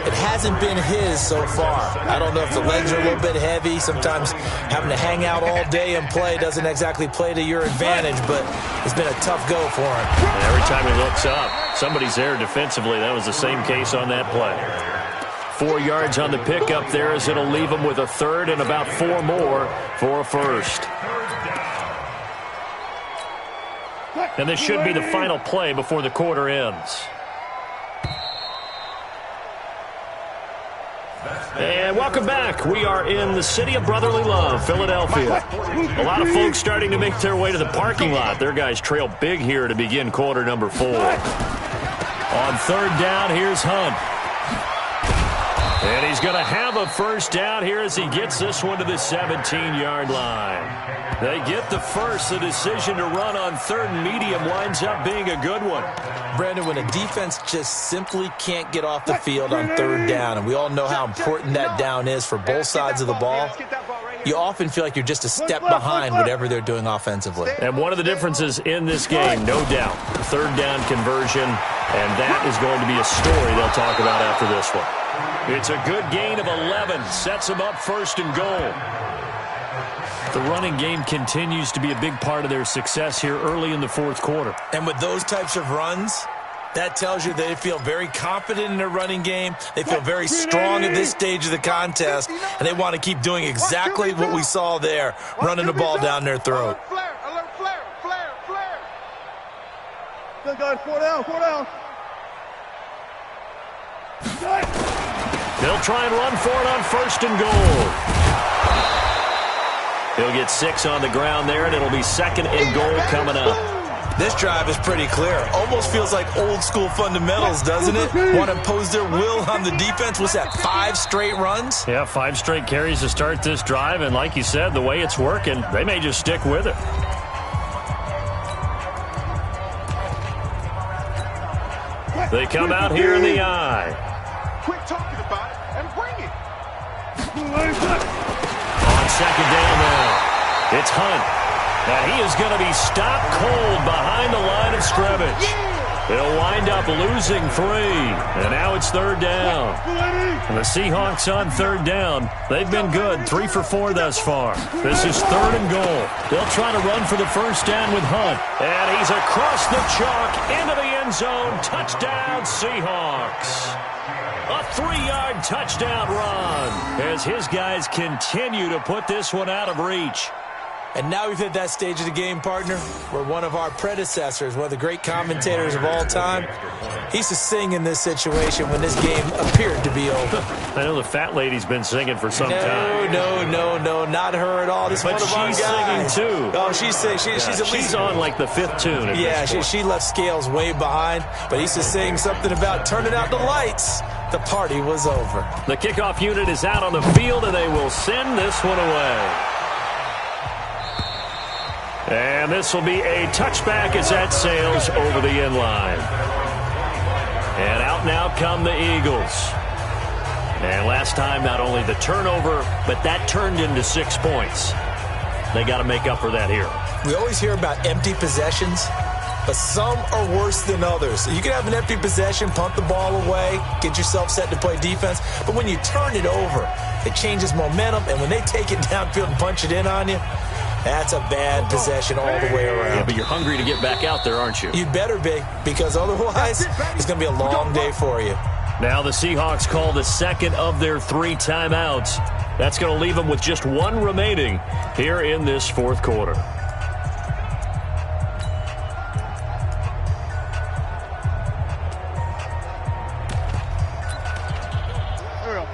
[SPEAKER 2] It hasn't been his so far. I don't know if the legs are a little bit heavy. Sometimes having to hang out all day and play doesn't exactly play to your advantage, but it's been a tough go for him.
[SPEAKER 1] And every time he looks up, somebody's there defensively. That was the same case on that play. 4 yards on the pickup there as it'll leave him with a 3rd and about 4 more for a first. And this should be the final play before the quarter ends. And welcome back. We are in the city of brotherly love, Philadelphia. A lot of folks starting to make their way to the parking lot. Their guys trail big here to begin quarter number 4. On 3rd down, here's Hunt. And he's going to have a first down here as he gets this one to the 17-yard line. They get the first. The decision to run on 3rd and medium winds up being a good one.
[SPEAKER 2] Brandon, when a defense just simply can't get off the field on 3rd down, and we all know how important that down is for both sides of the ball, you often feel like you're just a step behind whatever they're doing offensively.
[SPEAKER 1] And one of the differences in this game, no doubt, third down conversion, and that is going to be a story they'll talk about after this one. It's a good gain of 11, sets them up first and goal. The running game continues to be a big part of their success here early in the fourth quarter.
[SPEAKER 2] And with those types of runs, that tells you they feel very confident in their running game. They feel very strong at this stage of the contest, and they want to keep doing exactly what we saw there, running the ball down their throat.
[SPEAKER 3] Alert, flare. Good, guys, 4 down.
[SPEAKER 1] They'll try and run for it on first and goal. He'll get 6 on the ground there, and it'll be second and goal coming up.
[SPEAKER 2] This drive is pretty clear. Almost feels like old school fundamentals, doesn't it? Want to impose their will on the defense. What's that, 5 straight runs?
[SPEAKER 1] Yeah, 5 straight carries to start this drive, and like you said, the way it's working, they may just stick with it. They come out here in the eye.
[SPEAKER 3] Quit talking about it and bring it.
[SPEAKER 1] On second down now, it's Hunt. And he is going to be stopped cold behind the line of scrimmage. They'll wind up losing 3. And now it's third down. And the Seahawks on third down. They've been good, 3 for 4 thus far. This is third and goal. They'll try to run for the first down with Hunt. And he's across the chalk into the end zone. Touchdown, Seahawks. A 3-yard touchdown run as his guys continue to put this one out of reach.
[SPEAKER 2] And now we've hit that stage of the game, partner, where one of our predecessors, one of the great commentators of all time, he used to sing in this situation when this game appeared to be over.
[SPEAKER 1] I know the fat lady's been singing for some time.
[SPEAKER 2] No, not her at all. This
[SPEAKER 1] but
[SPEAKER 2] one of our
[SPEAKER 1] she's
[SPEAKER 2] guys.
[SPEAKER 1] Singing too.
[SPEAKER 2] Oh, she's singing. She's at least
[SPEAKER 1] she's on like the 5th tune.
[SPEAKER 2] Yeah, she left Scales way behind, but he used to sing something about turning out the lights. The party was over.
[SPEAKER 1] The kickoff unit is out on the field, and they will send this one away. And this will be a touchback as that sails over the end line. And out now come the Eagles. And last time, not only the turnover, but that turned into 6 points. They got to make up for that here.
[SPEAKER 2] We always hear about empty possessions, but some are worse than others. You can have an empty possession, punt the ball away, get yourself set to play defense, but when you turn it over, it changes momentum, and when they take it downfield and punch it in on you, that's a bad possession all the way around.
[SPEAKER 1] Yeah, but you're hungry to get back out there, aren't you?
[SPEAKER 2] You'd better be, because otherwise it's going to be a long day for you.
[SPEAKER 1] Now the Seahawks call the second of their 3 timeouts. That's going to leave them with just 1 remaining here in this fourth quarter.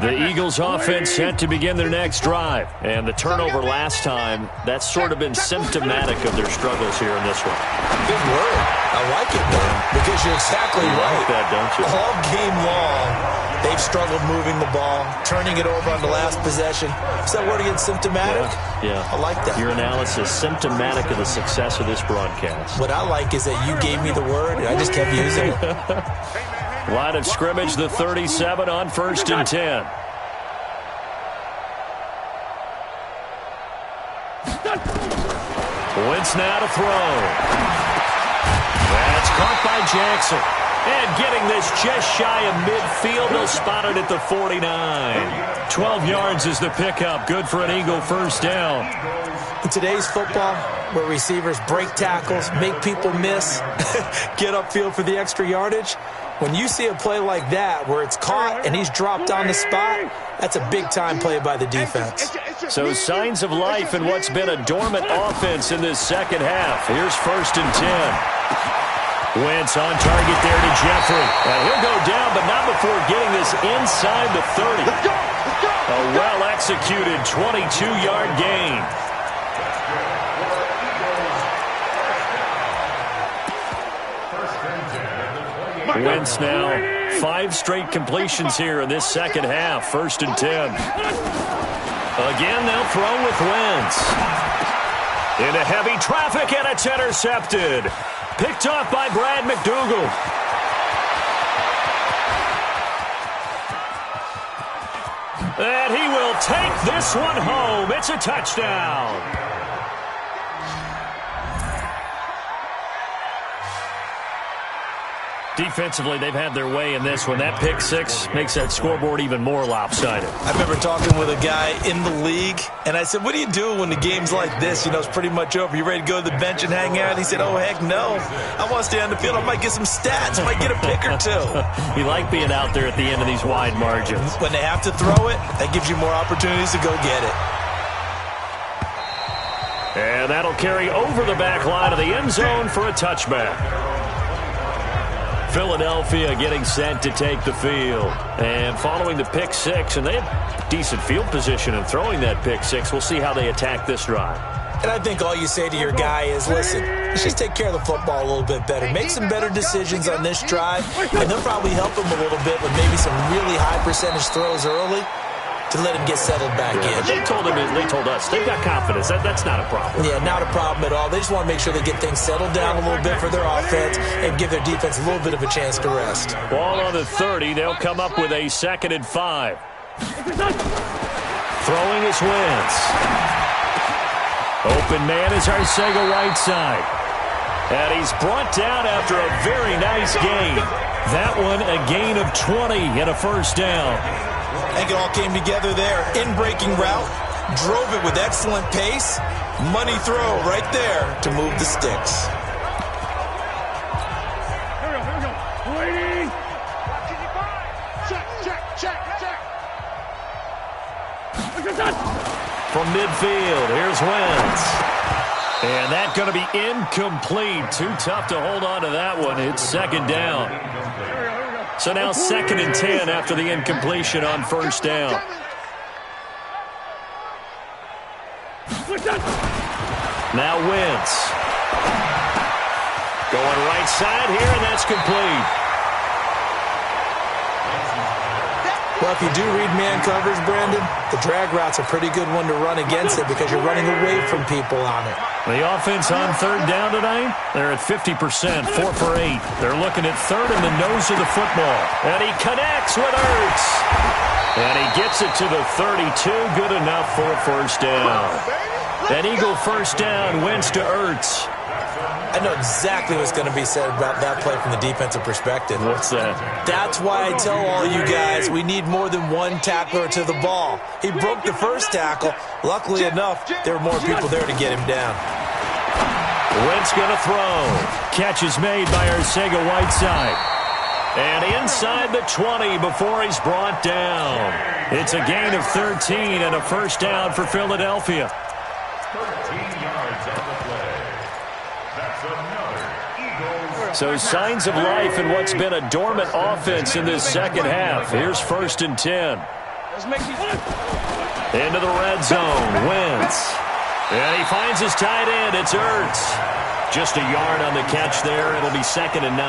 [SPEAKER 1] The Eagles offense set to begin their next drive. And the turnover last time, that's sort of been symptomatic of their struggles here in this one.
[SPEAKER 2] Good word. I like it, though, because you're exactly right.
[SPEAKER 1] You like that, don't you?
[SPEAKER 2] All game long, they've struggled moving the ball, turning it over on the last possession. Is that word again, symptomatic?
[SPEAKER 1] Yeah.
[SPEAKER 2] I like that.
[SPEAKER 1] Your analysis, symptomatic of the success of this broadcast.
[SPEAKER 2] What I like is that you gave me the word, and I just kept using it.
[SPEAKER 1] Line of scrimmage, the 37 on first and 10. Wentz now to throw. That's caught by Jackson. And getting this just shy of midfield, they'll spot it at the 49. 12 yards is the pickup. Good for an Eagle first down.
[SPEAKER 2] In today's football, where receivers break tackles, make people miss, get upfield for the extra yardage, when you see a play like that where it's caught and he's dropped on the spot, that's a big-time play by the defense.
[SPEAKER 1] So signs of life in what's been a dormant offense in this second half. Here's first and 10. Wentz on target there to Jeffrey. And he'll go down, but not before getting this inside the 30. A well-executed 22-yard gain. Wentz now 5 straight completions here in this second half. First and 10. Again, they'll throw with Wentz. Into heavy traffic, and it's intercepted. Picked off by Brad McDougal. And he will take this one home. It's a touchdown. Defensively, they've had their way in this one. That pick six makes that scoreboard even more lopsided.
[SPEAKER 2] I remember talking with a guy in the league, and I said, what do you do when the game's like this? You know, it's pretty much over. You ready to go to the bench and hang out? He said, oh, heck no. I want to stay on the field. I might get some stats. I might get a pick or two.
[SPEAKER 1] You like being out there at the end of these wide margins.
[SPEAKER 2] When they have to throw it, that gives you more opportunities to go get it.
[SPEAKER 1] And that'll carry over the back line of the end zone for a touchback. Philadelphia getting set to take the field. And following the pick six, and they have decent field position in throwing that pick six. We'll see how they attack this drive.
[SPEAKER 2] And I think all you say to your guy is, listen, let's just take care of the football a little bit better. Make some better decisions on this drive, and they'll probably help him a little bit with maybe some really high percentage throws early to let him get settled back in.
[SPEAKER 1] They told us they've got confidence. That's not a problem.
[SPEAKER 2] Yeah, not a problem at all. They just want to make sure they get things settled down a little bit for their offense and give their defense a little bit of a chance to rest.
[SPEAKER 1] Ball on the 30. They'll come up with a 2nd and 5. Throwing is Wentz. Open man is Arcega-Whiteside. And he's brought down after a very nice gain. That one a gain of 20 and a first down.
[SPEAKER 2] I think it all came together there. In-breaking route, drove it with excellent pace. Money throw right there to move the sticks.
[SPEAKER 3] Here we go. Waiting. Check.
[SPEAKER 1] From midfield, here's Wentz. And that's going to be incomplete. Too tough to hold on to that one. It's 2nd down. So now 2nd and 10 after the incompletion on first down. Now Wentz. Going right side here, and that's complete.
[SPEAKER 2] Well, if you do read man coverage, Brandon, the drag route's a pretty good one to run against it because you're running away from people on it.
[SPEAKER 1] The offense on 3rd down tonight, they're at 50%, 4 for 8. They're looking at 3rd in the nose of the football. And he connects with Ertz. And he gets it to the 32, good enough for a first down. An Eagle first down, Wentz to Ertz.
[SPEAKER 2] I know exactly what's going to be said about that play from the defensive perspective.
[SPEAKER 1] What's that?
[SPEAKER 2] That's why I tell all you guys we need more than one tackler to the ball. He broke the first tackle. Luckily enough, there were more people there to get him down.
[SPEAKER 1] Wentz going to throw. Catch is made by Arcega-Whiteside. And inside the 20 before he's brought down. It's a gain of 13 and a first down for Philadelphia.
[SPEAKER 4] 13 yards on the play. That's another Eagles.
[SPEAKER 1] So signs of life in what's been a dormant offense in this second half. Here's 1st and 10. Into the red zone. Wentz. And he finds his tight end. It's Ertz. Just a yard on the catch there. It'll be 2nd and 9.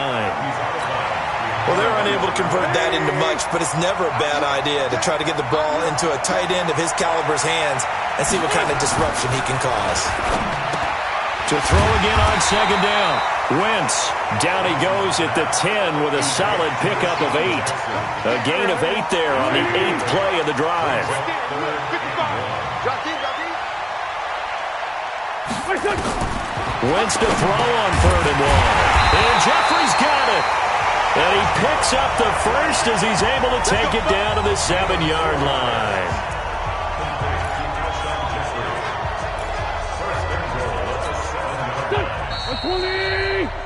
[SPEAKER 2] Well, they're unable to convert that into much, but it's never a bad idea to try to get the ball into a tight end of his caliber's hands and see what kind of disruption he can cause.
[SPEAKER 1] To throw again on 2nd down. Wentz, down he goes at the 10 with a solid pickup of 8. A gain of 8 there on the 8th play of the drive. Wentz to throw on 3rd and 1. And Jeffrey's got it. And he picks up the first as he's able to take it down to the 7-yard line.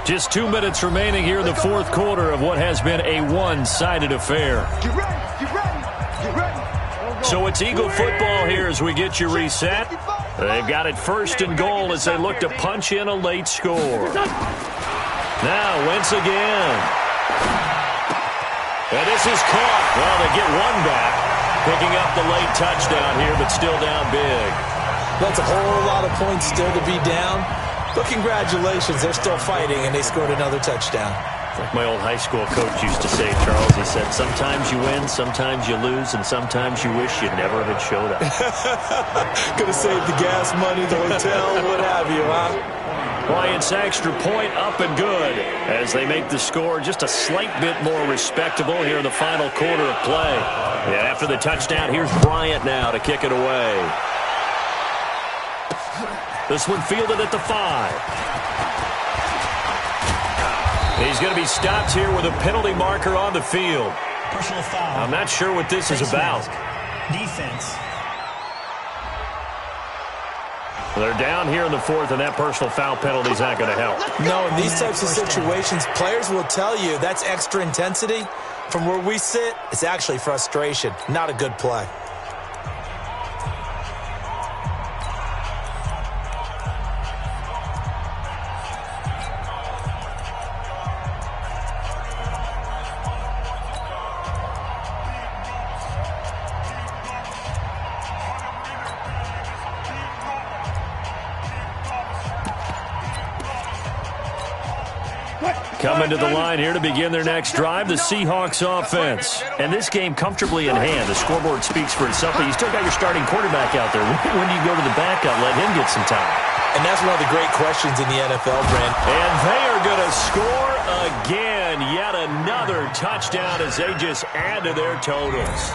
[SPEAKER 1] Just 2 minutes remaining here in the 4th quarter of what has been a one-sided affair. So it's Eagle football here as we get you reset. They've got it 1st and goal as they look to punch in a late score. Now Wentz again. And this is caught. Well, they get one back, picking up the late touchdown here, but still down big.
[SPEAKER 2] That's a whole lot of points still to be down. But congratulations, they're still fighting, and they scored another touchdown.
[SPEAKER 1] Like my old high school coach used to say, Charles, he said, sometimes you win, sometimes you lose, and sometimes you wish you never had showed up.
[SPEAKER 2] Could have saved the gas money, the hotel, what have you, huh?
[SPEAKER 1] Well, it's extra point up and good as they make the score just a slight bit more respectable here in the final quarter of play. And after the touchdown, here's Bryant now to kick it away. This one fielded at the 5. He's going to be stopped here with a penalty marker on the field.
[SPEAKER 5] Personal foul.
[SPEAKER 1] I'm not sure what this is about.
[SPEAKER 5] Defense.
[SPEAKER 1] They're down here in the 4th, and that personal foul penalty is not going to help.
[SPEAKER 2] No, in these types of situations, players will tell you that's extra intensity. From where we sit, it's actually frustration. Not a good play.
[SPEAKER 1] Coming to the line here to begin their next drive, the Seahawks offense. And this game comfortably in hand. The scoreboard speaks for itself, but you still got your starting quarterback out there. When do you go to the backup, let him get some time?
[SPEAKER 2] And that's one of the great questions in the NFL, Brent.
[SPEAKER 1] And they are going to score again. Yet another touchdown as they just add to their totals.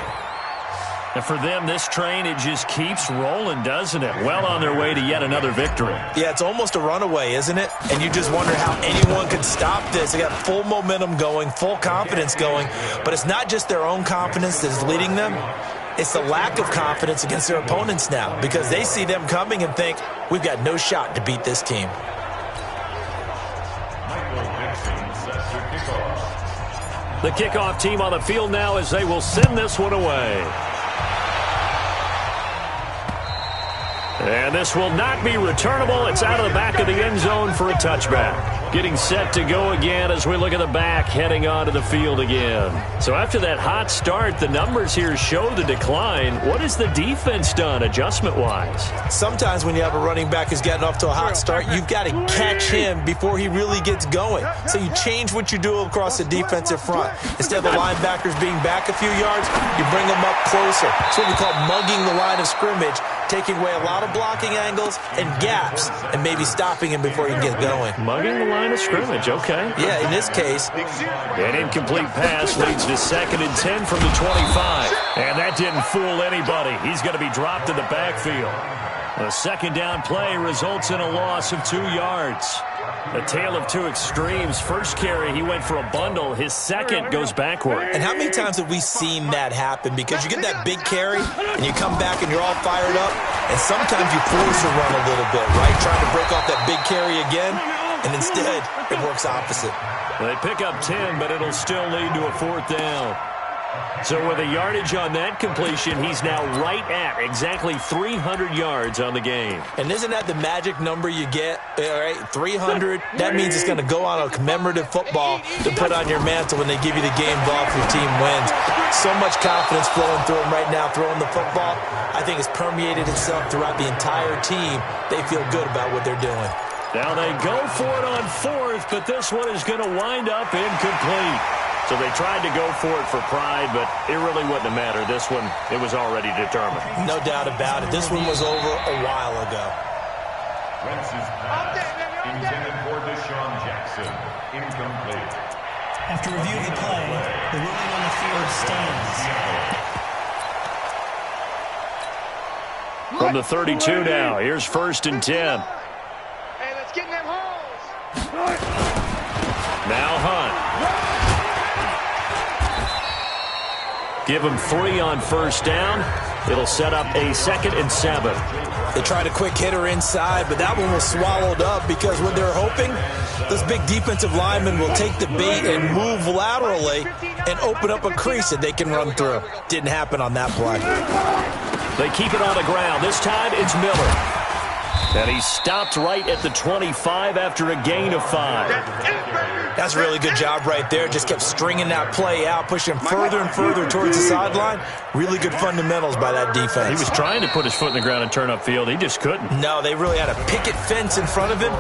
[SPEAKER 1] And for them, this train, it just keeps rolling, doesn't it? Well on their way to yet another victory.
[SPEAKER 2] Yeah, it's almost a runaway, isn't it? And you just wonder how anyone could stop this. They got full momentum going, full confidence going. But it's not just their own confidence that is leading them. It's the lack of confidence against their opponents now because they see them coming and think, we've got no shot to beat this team.
[SPEAKER 1] The kickoff team on the field now as they will send this one away. And this will not be returnable. It's out of the back of the end zone for a touchback. Getting set to go again as we look at the back heading onto the field again. So after that hot start, the numbers here show the decline. What has the defense done adjustment-wise?
[SPEAKER 2] Sometimes when you have a running back who's getting off to a hot start, you've got to catch him before he really gets going. So you change what you do across the defensive front. Instead of the linebackers being back a few yards, you bring them up closer. It's what we call mugging the line of scrimmage, taking away a lot of blocking angles and gaps and maybe stopping him before he can get going.
[SPEAKER 1] Mugging the line of scrimmage, okay.
[SPEAKER 2] Yeah, in this case.
[SPEAKER 1] An incomplete pass leads to 2nd and 10 from the 25. And that didn't fool anybody. He's going to be dropped in the backfield. A second down play results in a loss of 2 yards. A tale of two extremes. First carry, he went for a bundle. His second goes backward.
[SPEAKER 2] And how many times have we seen that happen? Because you get that big carry, and you come back and you're all fired up, and sometimes you force a run a little bit, right? Trying to break off that big carry again, and instead it works opposite.
[SPEAKER 1] They pick up 10, but it'll still lead to a 4th down. So with a yardage on that completion, he's now right at exactly 300 yards on the game.
[SPEAKER 2] And isn't that the magic number you get? All right, 300. That means it's going to go on a commemorative football to put on your mantle when they give you the game ball if your team wins. So much confidence flowing through him right now, throwing the football. I think it's permeated itself throughout the entire team. They feel good about what they're doing.
[SPEAKER 1] Now they go for it on 4th, but this one is going to wind up incomplete. So they tried to go for it for pride, but it really wouldn't have mattered. This one, it was already determined.
[SPEAKER 2] No doubt about it. This one was over a while ago.
[SPEAKER 4] Wentz's pass intended for Deshaun Jackson. Incomplete.
[SPEAKER 5] After review of the play, the ruling on the field stands.
[SPEAKER 1] From the 32 now, here's 1st and 10.
[SPEAKER 3] Hey, let's get in them holes.
[SPEAKER 1] Now Hunt. Give him 3 on 1st down. It'll set up a 2nd and 7.
[SPEAKER 2] They tried a quick hitter inside, but that one was swallowed up because what they're hoping, this big defensive lineman will take the bait and move laterally and open up a crease that they can run through. Didn't happen on that play.
[SPEAKER 1] They keep it on the ground. This time it's Miller. And he stopped right at the 25 after a gain of 5.
[SPEAKER 2] That's a really good job right there. Just kept stringing that play out, pushing further and further towards the sideline. Really good fundamentals by that defense.
[SPEAKER 1] He was trying to put his foot in the ground and turn upfield. He just couldn't.
[SPEAKER 2] No, they really had a picket fence in front of him. No